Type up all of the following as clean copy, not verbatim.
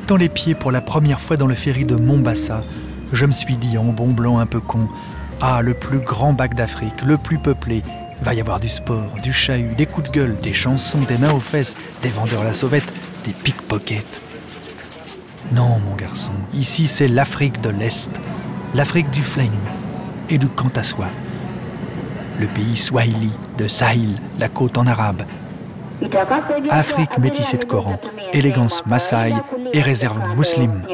mettant les pieds pour la première fois dans le ferry de Mombasa, je me suis dit en bon blanc un peu con, « Ah, le plus grand bac d'Afrique, le plus peuplé, va y avoir du sport, du chahut, des coups de gueule, des chansons, des mains aux fesses, des vendeurs à la sauvette, des pickpockets. » Non, mon garçon, ici c'est l'Afrique de l'Est, l'Afrique du flegme et du quant à soi. Le pays Swahili de Sahil, la côte en arabe. Afrique métissée de Coran, élégance Maasai et réserve musulmane.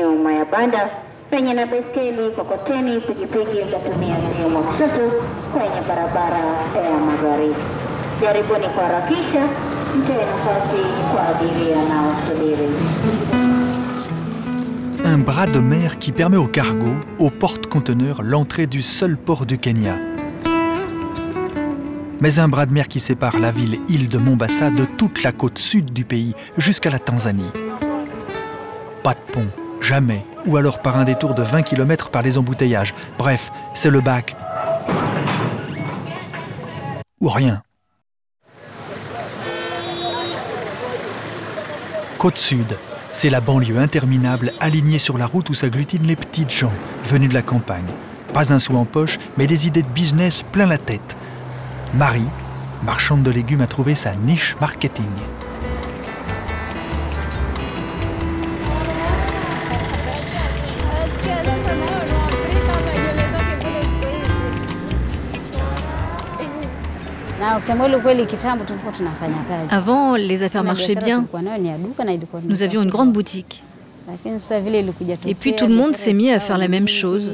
Un bras de mer qui permet aux cargos, aux porte-conteneurs, l'entrée du seul port du Kenya. Mais un bras de mer qui sépare la ville-île de Mombasa de toute la côte sud du pays jusqu'à la Tanzanie. Pas de pont, jamais, ou alors par un détour de 20 km par les embouteillages. Bref, c'est le bac. Ou rien. Côte sud, c'est la banlieue interminable alignée sur la route où s'agglutinent les petites gens venus de la campagne. Pas un sou en poche, mais des idées de business plein la tête. Marie, marchande de légumes, a trouvé sa niche marketing. Avant, les affaires marchaient bien. Nous avions une grande boutique. Et puis tout le monde s'est mis à faire la même chose.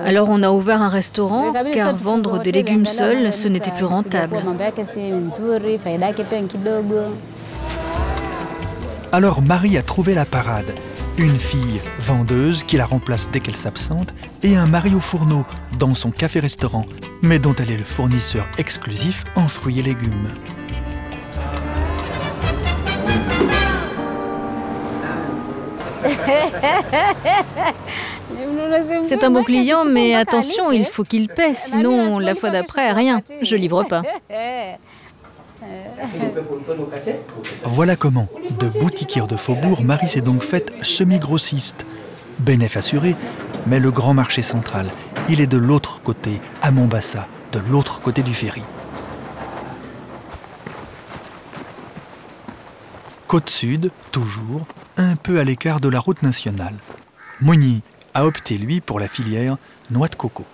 Alors on a ouvert un restaurant, car vendre des légumes seuls, ce n'était plus rentable. Alors Marie a trouvé la parade. Une fille vendeuse qui la remplace dès qu'elle s'absente et un mari au fourneau dans son café-restaurant, mais dont elle est le fournisseur exclusif en fruits et légumes. C'est un bon client, mais attention, il faut qu'il paie, sinon la fois d'après, rien, je livre pas. Voilà comment, de boutiquière de faubourg, Marie s'est donc faite semi-grossiste. Bénéf assuré, mais le grand marché central, il est de l'autre côté, à Mombasa, de l'autre côté du ferry. Côte sud, toujours, un peu à l'écart de la route nationale. Moigny a opté, lui, pour la filière noix de coco.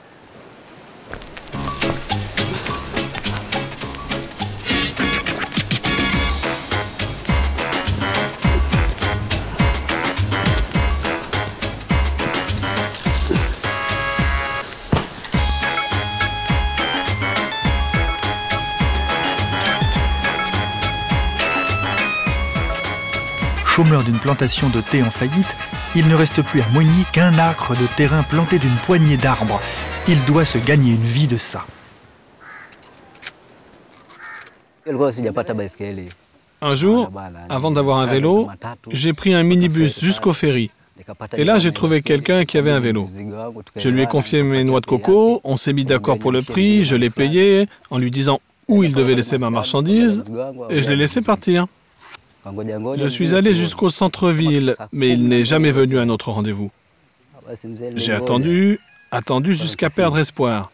Chômeur d'une plantation de thé en faillite, il ne reste plus à Moigny qu'un acre de terrain planté d'une poignée d'arbres. Il doit se gagner une vie de ça. Un jour, avant d'avoir un vélo, j'ai pris un minibus jusqu'au ferry. Et là, j'ai trouvé quelqu'un qui avait un vélo. Je lui ai confié mes noix de coco, on s'est mis d'accord pour le prix, je l'ai payé en lui disant où il devait laisser ma marchandise et je l'ai laissé partir. Je suis allé jusqu'au centre-ville, mais il n'est jamais venu à notre rendez-vous. J'ai attendu jusqu'à perdre espoir.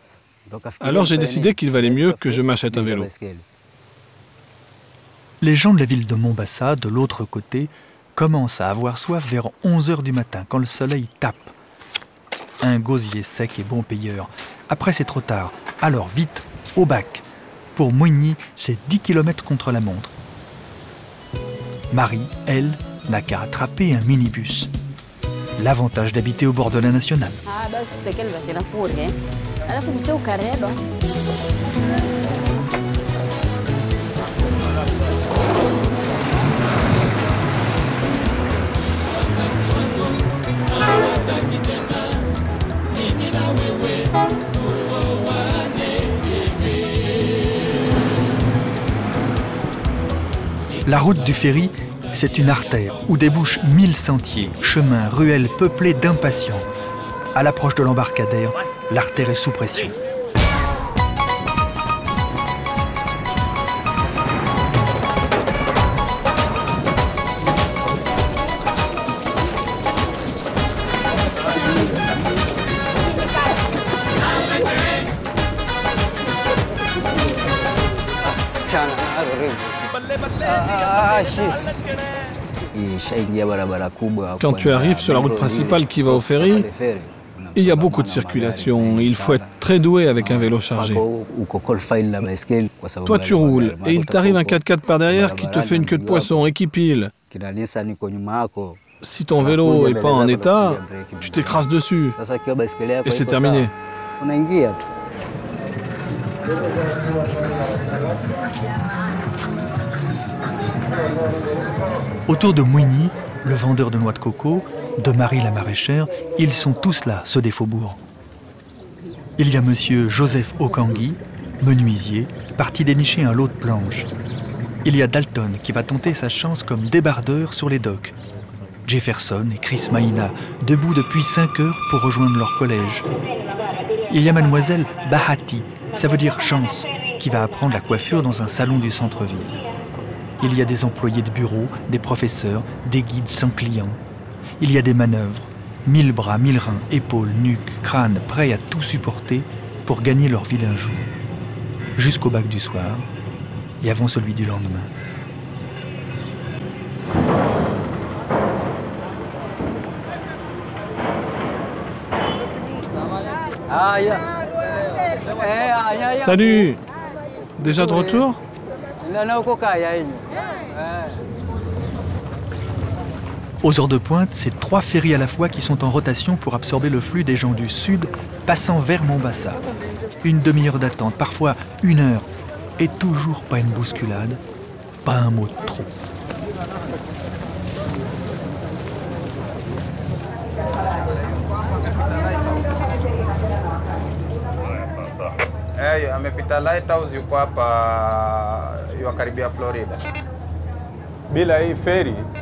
Alors j'ai décidé qu'il valait mieux que je m'achète un vélo. Les gens de la ville de Mombasa, de l'autre côté, commencent à avoir soif vers 11 h du matin, quand le soleil tape. Un gosier sec et bon payeur. Après, c'est trop tard. Alors vite, au bac. Pour Moigny, c'est 10 km contre la montre. Marie, elle, n'a qu'à attraper un minibus. L'avantage d'habiter au bord de la nationale. La route du ferry, c'est une artère où débouchent 1000 sentiers, chemins, ruelles peuplées d'impatients. À l'approche de l'embarcadère, l'artère est sous pression. Quand tu arrives sur la route principale qui va au ferry, il y a beaucoup de circulation. Il faut être très doué avec un vélo chargé. Toi, tu roules et il t'arrive un 4x4 par derrière qui te fait une queue de poisson et qui pile. Si ton vélo n'est pas en état, tu t'écrases dessus et c'est terminé. Autour de Mouigny, le vendeur de noix de coco, de Marie la maraîchère, ils sont tous là, ceux des faubourgs. Il y a monsieur Joseph Okangui, menuisier, parti dénicher un lot de planches. Il y a Dalton qui va tenter sa chance comme débardeur sur les docks. Jefferson et Chris Maïna, debout depuis 5 heures pour rejoindre leur collège. Il y a mademoiselle Bahati, ça veut dire chance, qui va apprendre la coiffure dans un salon du centre-ville. Il y a des employés de bureau, des professeurs, des guides sans clients. Il y a des manœuvres, 1000 bras, 1000 reins, épaules, nuques, crânes, prêts à tout supporter pour gagner leur vie d'un jour. Jusqu'au bac du soir et avant celui du lendemain. Salut! Déjà de retour? Aux heures de pointe, c'est 3 ferries à la fois qui sont en rotation pour absorber le flux des gens du sud passant vers Mombasa. Une demi-heure d'attente, parfois 1 heure, et toujours pas une bousculade, pas un mot de trop. Amepita Lighthouse yuko hapa yukaribia Florida.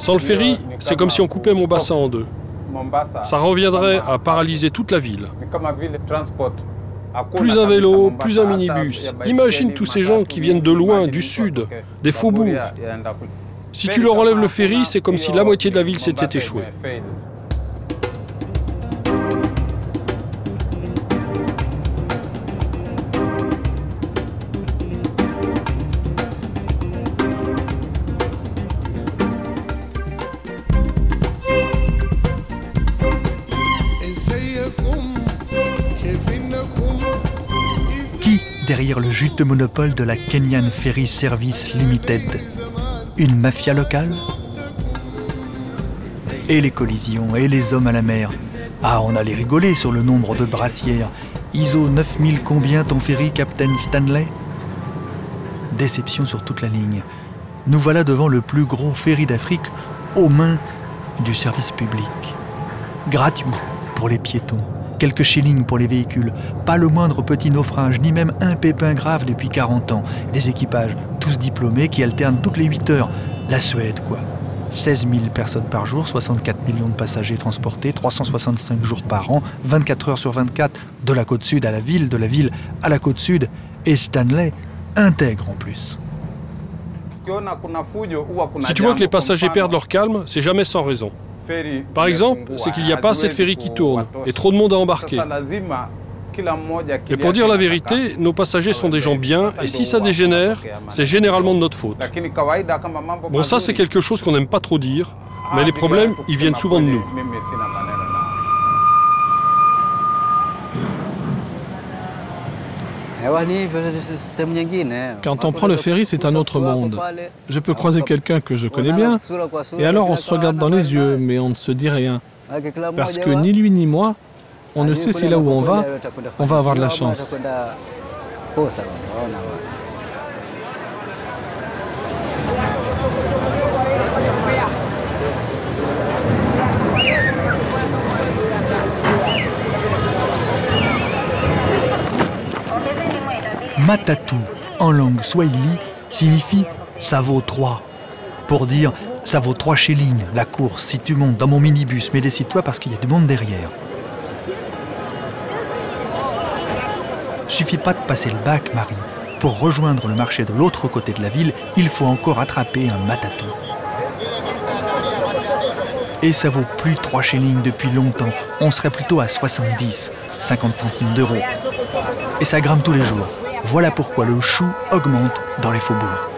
Sans le ferry, c'est comme si on coupait Mombasa en deux. Ça reviendrait à paralyser toute la ville. Plus un vélo, plus un minibus. Imagine tous ces gens qui viennent de loin, du sud, des faubourgs. Si tu leur enlèves le ferry, c'est comme si la moitié de la ville s'était échouée. Derrière le juteux monopole de la Kenyan Ferry Service Limited. Une mafia locale? Et les collisions, et les hommes à la mer. Ah, on allait rigoler sur le nombre de brassières. ISO 9000 combien ton ferry, Captain Stanley? Déception sur toute la ligne. Nous voilà devant le plus gros ferry d'Afrique aux mains du service public. Gratuit pour les piétons. Quelques shillings pour les véhicules, pas le moindre petit naufrage, ni même un pépin grave depuis 40 ans. Des équipages, tous diplômés, qui alternent toutes les 8 heures. La Suède, quoi. 16 000 personnes par jour, 64 millions de passagers transportés, 365 jours par an, 24 heures sur 24, de la côte sud à la ville, de la ville à la côte sud, et Stanley intègre en plus. Si tu vois que les passagers perdent leur calme, c'est jamais sans raison. Par exemple, c'est qu'il n'y a pas assez de ferries qui tournent et trop de monde à embarquer. Et pour dire la vérité, nos passagers sont des gens bien et si ça dégénère, c'est généralement de notre faute. Bon, ça c'est quelque chose qu'on n'aime pas trop dire, mais les problèmes, ils viennent souvent de nous. Quand on prend le ferry, c'est un autre monde. Je peux croiser quelqu'un que je connais bien, et alors on se regarde dans les yeux, mais on ne se dit rien. Parce que ni lui ni moi, on ne sait si là où on va avoir de la chance. Matatu, en langue swahili, signifie « ça vaut 3 ». Pour dire « ça vaut 3 shillings, la course, si tu montes dans mon minibus, mais décide-toi parce qu'il y a du monde derrière ». Suffit pas de passer le bac, Marie. Pour rejoindre le marché de l'autre côté de la ville, il faut encore attraper un matatu. Et ça vaut plus 3 shillings depuis longtemps. On serait plutôt à 70, 50 centimes d'euros. Et ça grimpe tous les jours. Voilà pourquoi le chou augmente dans les faubourgs.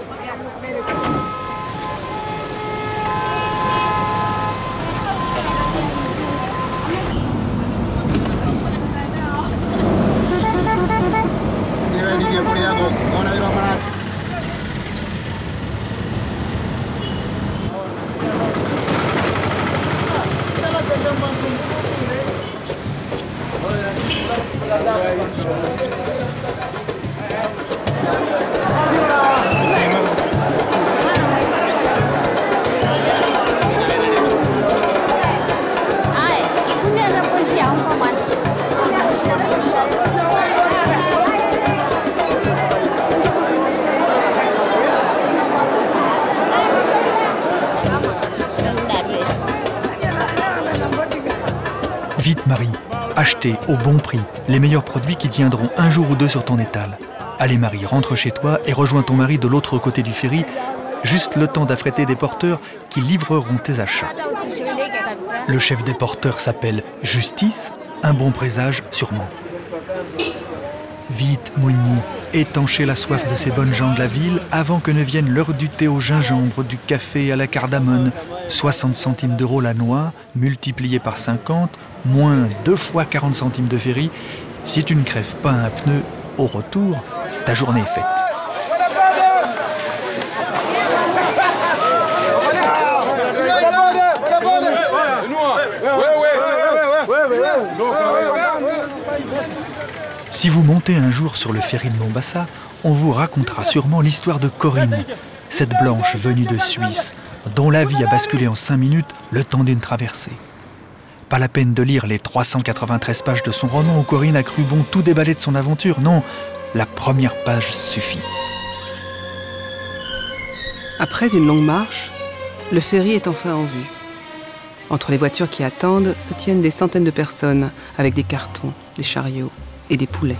Vite Marie, achetez au bon prix les meilleurs produits qui tiendront un jour ou deux sur ton étal. Allez Marie, rentre chez toi et rejoins ton mari de l'autre côté du ferry, juste le temps d'affréter des porteurs qui livreront tes achats. Le chef des porteurs s'appelle Justice, un bon présage sûrement. Vite Moigny, étanchez la soif de ces bonnes gens de la ville avant que ne vienne l'heure du thé au gingembre, du café à la cardamone. 60 centimes d'euros la noix, multiplié par 50, moins 2 fois 40 centimes de ferry. Si tu ne crèves pas un pneu au retour, ta journée est faite. Si vous montez un jour sur le ferry de Mombasa, on vous racontera sûrement l'histoire de Corinne, cette blanche venue de Suisse, dont la vie a basculé en 5 minutes le temps d'une traversée. Pas la peine de lire les 393 pages de son roman où Corinne a cru bon tout déballer de son aventure. Non, la première page suffit. Après une longue marche, le ferry est enfin en vue. Entre les voitures qui attendent se tiennent des centaines de personnes avec des cartons, des chariots et des poulets.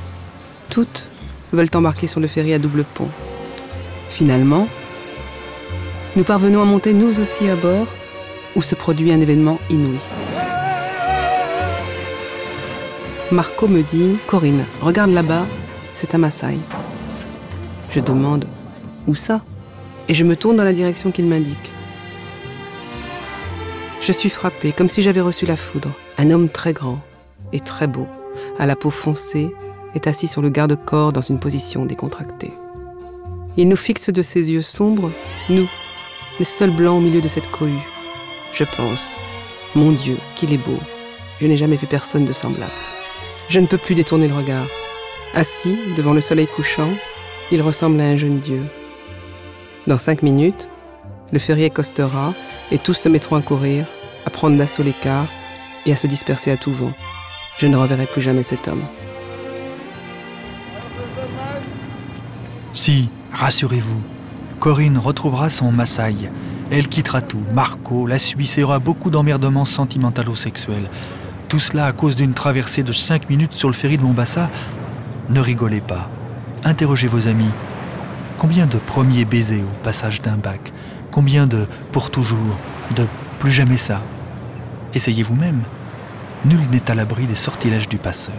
Toutes veulent embarquer sur le ferry à double pont. Finalement, nous parvenons à monter nous aussi à bord, où se produit un événement inouï. Marco me dit « Corinne, regarde là-bas, c'est un Maasai. » Je demande « Où ça ?» et je me tourne dans la direction qu'il m'indique. Je suis frappée, comme si j'avais reçu la foudre. Un homme très grand et très beau, à la peau foncée, est assis sur le garde-corps dans une position décontractée. Il nous fixe de ses yeux sombres, nous, les seuls blancs au milieu de cette cohue. Je pense, mon Dieu, qu'il est beau. Je n'ai jamais vu personne de semblable. Je ne peux plus détourner le regard. Assis, devant le soleil couchant, il ressemble à un jeune dieu. Dans 5 minutes, le ferry accostera et tous se mettront à courir, à prendre d'assaut l'écart et à se disperser à tout vent. Je ne reverrai plus jamais cet homme. Si, rassurez-vous, Corinne retrouvera son Maasai. Elle quittera tout, Marco, la Suisse et aura beaucoup d'emmerdements sentimentalo-sexuels. Tout cela à cause d'une traversée de 5 minutes sur le ferry de Mombasa. Ne rigolez pas. Interrogez vos amis. Combien de premiers baisers au passage d'un bac? Combien de pour toujours, de plus jamais ça? Essayez vous-même. Nul n'est à l'abri des sortilèges du passeur.